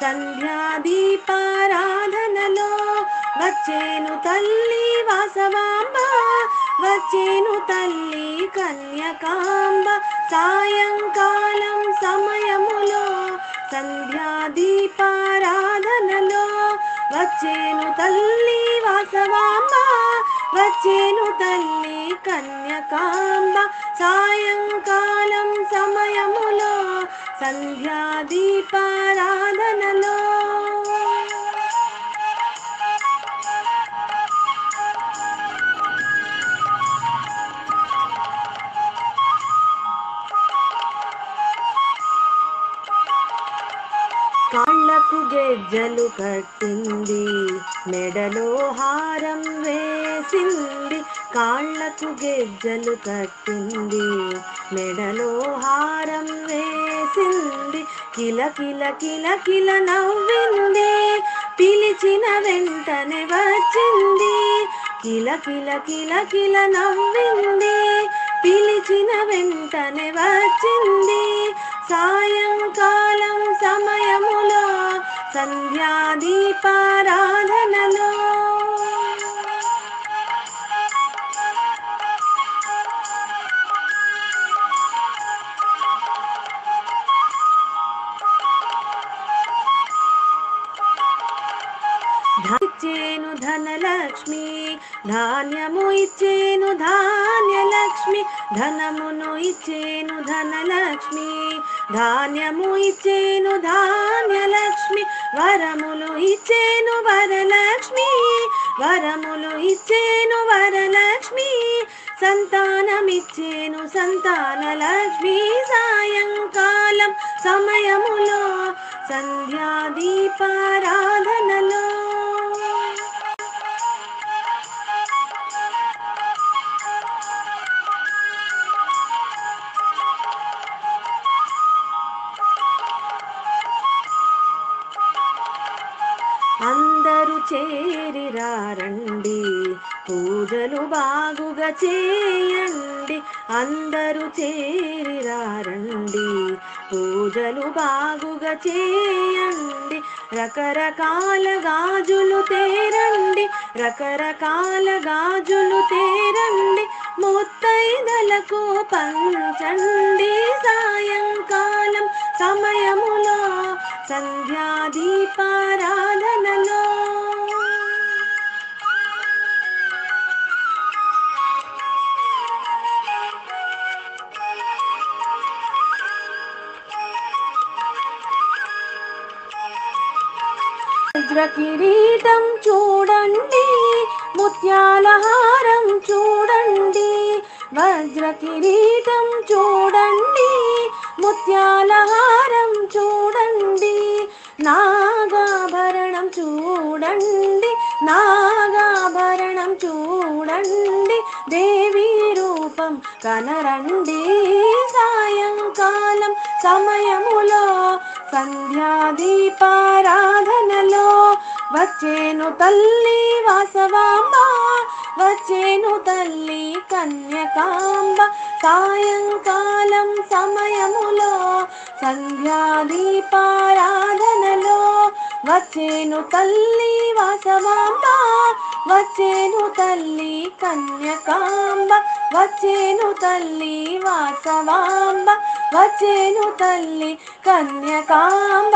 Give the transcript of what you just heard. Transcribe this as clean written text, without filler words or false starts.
సంధ్యా దీపారాధనలో వచ్చేను తల్లి వాసవాంబ, వచ్చేను తల్లి కన్యకాంబ. సాయంకాలం సమయములో సంధ్యా దీపారాధనలో వచ్చేను తల్లి వాసవాంబ, వచ్చేను తల్లి కన్యకాంబ. సాయంకాలం సమయములో సంధ్యా దీపారాధనలో. కాళ్ళకు గెజ్జలు కట్టింది, మెడలో హారం వేసింది. కాళ్ళకు గెజ్జలు కట్టింది, మెడలో హారం వేసింది. కిల కిల కిల కిల నవ్వింది, పిలిచిన వెంటనే వచ్చింది. కిల కిల కిల కిల నవ్వింది, పిలిచిన వెంటనే వచ్చింది. సాయంకాలం సమయములో సంధ్యా దీపారాధనలో. ఇచ్చేను ధనలక్ష్మి, ధాన్యము ఇచ్చేను ధాన్యలక్ష్మి. ధనమును ఇచ్చేను ధనలక్ష్మి, ధాన్యము ఇచ్చేను ధాన్యలక్ష్మి. వరములు ఇచ్చేను వరలక్ష్మి, వరములు ఇచ్చేను వరలక్ష్మి. సంతానమిచ్చేను సంతానలక్ష్మి. సాయంకాలం సమయములో సంధ్యా దీపారాధనలో. అందరూ చేరిరారండి, పూజలు బాగుగా చేయండి. అందరూ చేరిరారండి, పూజలు బాగుగా చేయండి. రకరకాల గాజులు తేరండి, రకరకాల గాజులు తేరండి. ముత్తైదలకు పంచండి. సాయంకాలం సమయములో సంధ్యా దీపారాధనలో. వజ్ర కిరీటం చూడండి, ముత్యాల హారం చూడండి. వజ్ర కిరీటం చూడండి, ముత్యాల హారం చూడండి. నాగాభరణం చూడండి, నాగాభరణం చూడండి. దేవి రూపం కనరండి. సాయంకాలం సమయములో సంధ్యా దీపారాధనలో వచ్చేను తల్లి వాసవాంబ, వచ్చేను తల్లి కన్యకాంబ. సాయంకాలం సమయములో సంధ్యా దీపారాధనలో వచ్చేను తల్లి వాసవాంబ, వచ్చేను తల్లి కన్యకాంబ. వచ్చేను తల్లి వాసవాంబ, వచ్చేను తల్లి కన్యకాంబ.